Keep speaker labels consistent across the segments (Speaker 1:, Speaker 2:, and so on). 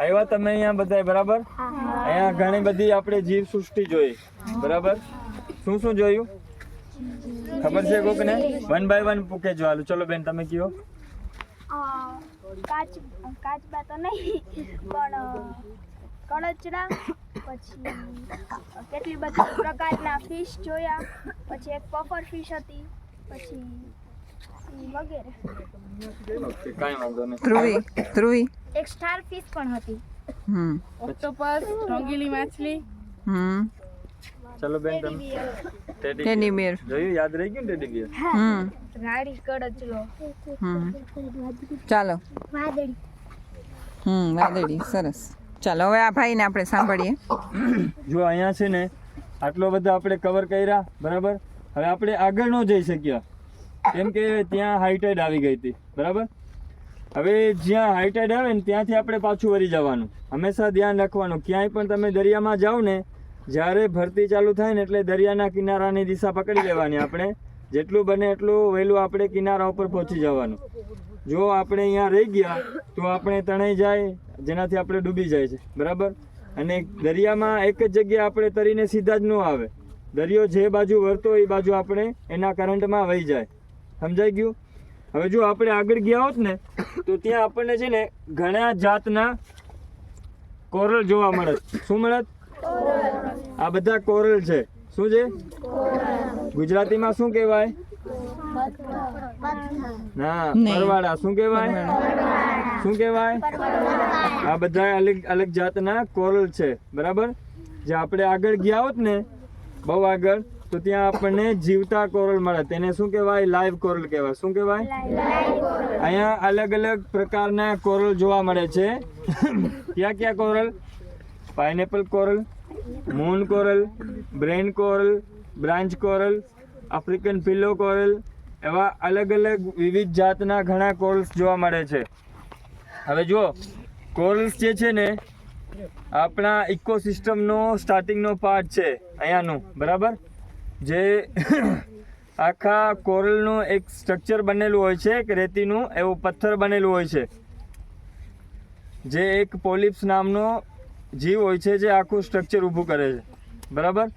Speaker 1: આવ્યા તમે અહીંયા બધા બરાબર? અહીંયા ઘણી બધી આપણે જીવ સૃષ્ટિ જોઈ બરાબર. શું શું જોયું ખબર છે કોકને? 1 by 1 પૂકે જો. હાલો ચલો બેન તમે કયો.
Speaker 2: કાચબા તો નહીં પણ કળચડા, પછી કેટલી બધી પ્રકારના ફિશ જોયા, પછી એક પફર ફિશ હતી, પછી વગેરે.
Speaker 1: કાંઈ વાંધો નહીં.
Speaker 3: ધ્રુવી
Speaker 2: એક સ્ટાર ફિશ પણ હતી.
Speaker 4: ઓક્ટોપસ, રંગીલી માછલી.
Speaker 1: ચલો બેન તમે.
Speaker 3: ટેડી બેર
Speaker 1: જોયું? યાદ રહી ગયું ને ટેડી બેર?
Speaker 2: રાડી, કળચડો,
Speaker 3: ચાલો.
Speaker 2: વાદળી.
Speaker 3: વાદળી. સરસ. ચાલો હવે આ ભાઈને આપણે સાંભળીએ.
Speaker 1: જો અહીંયા છે ને આટલો બધો આપણે કવર કર્યા બરાબર. હવે આપણે આગળ ન જઈ શક્યા કેમ કે ત્યાં હાઈટાઈડ આવી ગઈ હતી બરાબર. હવે જ્યાં હાઈટાઈડ આવે ને ત્યાંથી આપણે પાછું વળી જવાનું. હંમેશા ધ્યાન રાખવાનું, ક્યાંય પણ તમે દરિયામાં જાઓ ને, જ્યારે ભરતી ચાલુ થાય ને એટલે દરિયાના કિનારાની દિશા પકડી લેવાની. આપણે જેટલું બને એટલું વહેલું આપણે કિનારા ઉપર પહોંચી જવાનું. જો આપણે અહીંયા રહી ગયા તો આપણે તણાઈ જાય, જેનાથી આપણે ડૂબી જાય છે બરાબર. અને દરિયામાં એક જ જગ્યાએ આપણે તરીને સીધા જ ન આવે. દરિયો જે બાજુ વળતો એ બાજુ આપણે એના કરંટમાં વહી જાય. સમજાઈ ગયું? હવે જો આપણે આગળ ગયા હોત ને તો ત્યાં આપણને છે ને ઘણા જાતના કોરલ જોવા મળે. શું મળે? આ બધા કોરલ છે. શું છે? ગુજરાતીમાં શું કહેવાય? ના, પરવાળા. શું કહેવાય? શું કહેવાય? આ બધા અલગ અલગ જાતના કોરલ છે બરાબર. જે આપણે આગળ ગયા હોત ને બહુ આગળ તો ત્યાં આપણને જીવતા કોરલ મળે. તેને શું કહેવાય? લાઈવ કોરલ કહેવાય. શું કહેવાય? અહીંયા અલગ અલગ પ્રકારના કોરલ જોવા મળે છે. ક્યાં ક્યાં coral? Pineapple coral, moon coral, brain coral, branch coral, African pillow coral, એવા અલગ અલગ વિવિધ જાતના ઘણા કોરલ્સ જોવા મળે છે. હવે જુઓ, કોરલ્સ જે છે ને આપણા ઇકોસિસ્ટમનો સ્ટાર્ટિંગનો પાર્ટ છે અહીંયાનું બરાબર. જે આખા કોરલનું એક સ્ટ્રક્ચર બનેલું હોય છે, એક રેતીનું એવું પથ્થર બનેલું હોય છે, જે એક પોલિપ્સ નામનો જીવ હોય છે જે આખું સ્ટ્રક્ચર ઊભું કરે છે બરાબર.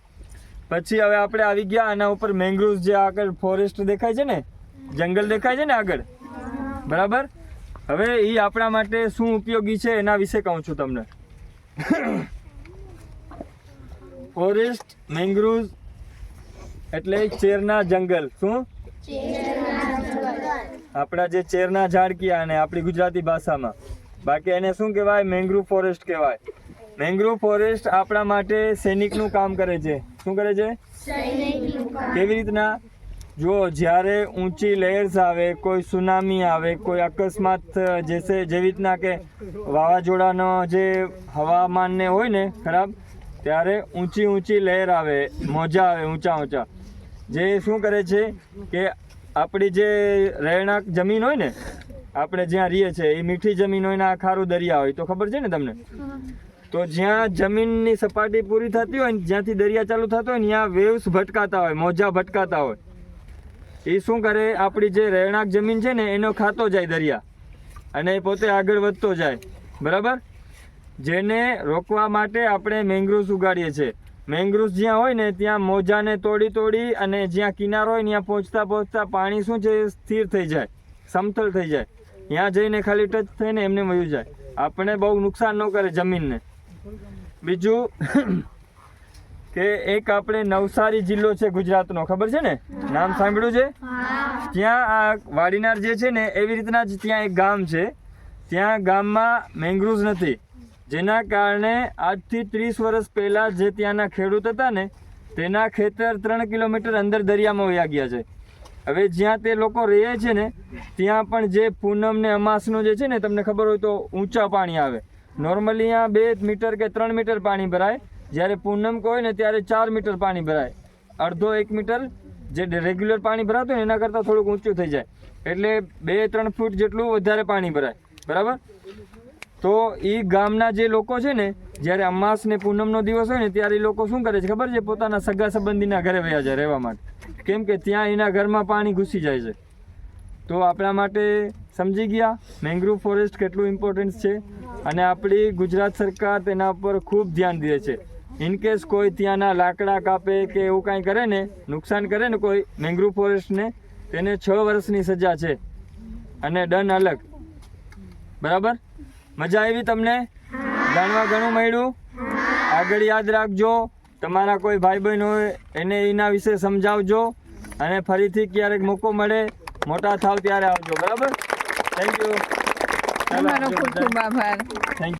Speaker 1: પછી હવે આપણે આવી ગયા આના ઉપર મેંગ્રુવ્સ, જે આગળ ફોરેસ્ટ દેખાય છે ને, જંગલ દેખાય છે ને આગળ બરાબર. હવે એ આપણા માટે શું ઉપયોગી છે એના વિશે કહું છું તમને. ફોરેસ્ટ, મેંગ્રુવ્સ એટલે ચેરના જંગલ. શું? આપણા જે ચેરના ઝાડ કયા ને આપણી ગુજરાતી ભાષામાં, બાકી એને શું કહેવાય? મેંગ્રુવ ફોરેસ્ટ કહેવાય. મેંગ્રુવ ફોરેસ્ટ આપણા માટે સૈનિકનું કામ કરે છે. શું કરે છે? કેવી રીતના? જો જ્યારે ઊંચી લહેર્સ આવે, કોઈ સુનામી આવે, કોઈ અકસ્માત જેવી રીતના કે વાવાઝોડાનો જે હવામાનને હોય ને ખરાબ, ત્યારે ઊંચી ઊંચી લહેર આવે, મોજા આવે ઊંચા ઊંચા, જે શું કરે છે કે આપણી જે રહેણાંક જમીન હોય ને, આપણે જ્યાં રહીએ છીએ એ મીઠી જમીન હોય ને આ ખારું દરિયા હોય, તો ખબર છે ને તમને? તો જ્યાં જમીનની સપાટી પૂરી થતી હોય ને, જ્યાંથી દરિયા ચાલુ થતો હોય ને, ત્યાં વેવ્સ ભટકાતા હોય, મોજા ભટકાતા હોય. એ શું કરે? આપણી જે રહેણાંક જમીન છે ને એનો ખાતો જાય દરિયા, અને પોતે આગળ વધતો જાય બરાબર. જેને રોકવા માટે આપણે મેંગ્રુવ્સ ઉગાડીએ છીએ. મેંગ્રુવ્સ જ્યાં હોય ને ત્યાં મોજાને તોડી તોડી અને જ્યાં કિનારો હોય ત્યાં પહોંચતા પહોંચતા પાણી શું છે? સ્થિર થઈ જાય, સમતલ થઈ જાય. ત્યાં જઈને ખાલી ટચ થઈને એમને વયું જાય. આપણે બહુ નુકસાન ન કરે જમીનને. બીજું કે એક આપણે નવસારી જિલ્લો છે ગુજરાતનો, ખબર છે ને? નામ સાંભળ્યું છે? ત્યાં આ વાડીનાર જે છે ને એવી રીતના જ ત્યાં એક ગામ છે. ત્યાં ગામમાં મેંગ્રુવ્સ નથી, જેના કારણે આજથી 30 વર્ષ પહેલાં જે ત્યાંના ખેડૂત હતા ને તેના ખેતર 3 કિલોમીટર અંદર દરિયામાં વયા ગયા છે. હવે જ્યાં તે લોકો રહે છે ને ત્યાં પણ જે પૂનમ ને અમાસનું જે છે ને, તમને ખબર હોય તો ઊંચા પાણી આવે. નોર્મલી અહીંયા 2 મીટર કે 3 મીટર પાણી ભરાય, જ્યારે પૂનમ હોય ને ત્યારે 4 મીટર પાણી ભરાય. અડધો 1 મીટર જે રેગ્યુલર પાણી ભરાતું હોય એના કરતાં થોડુંક ઊંચું થઈ જાય, એટલે 2-3 ફૂટ જેટલું વધારે પાણી ભરાય બરાબર. તો એ ગામના જે લોકો છે ને, જ્યારે અમાસ ને પૂનમનો દિવસ હોય ને ત્યારે એ લોકો શું કરે છે ખબર છે? પોતાના સગા સંબંધીના ઘરે વયા જાય રહેવા માટે. કેમ કે ત્યાં એના ઘરમાં પાણી ઘૂસી જાય છે. તો આપણા માટે સમજી ગયા મેંગ્રુવ ફોરેસ્ટ કેટલું ઇમ્પોર્ટન્સ છે, અને આપણી ગુજરાત સરકાર તેના પર ખૂબ ધ્યાન દે છે. ઇનકેસ કોઈ ત્યાંના લાકડા કાપે કે એવું કાંઈ કરે ને, નુકસાન કરે ને કોઈ મેંગ્રુવ ફોરેસ્ટને, તેને 6 વર્ષની સજા છે અને દંડ અલગ. બરાબર? મજા આવી તમને? જાણવા ઘણું મળ્યું? આગળ યાદ રાખજો, તમારા કોઈ ભાઈ બહેન હોય એને એના વિશે સમજાવજો, અને ફરીથી ક્યારેક મોકો મળે મોટા થાવ ત્યારે આવજો. બરાબર? Thank you.
Speaker 3: તમારો ખૂબ ખૂબ આભાર.
Speaker 1: Thank you.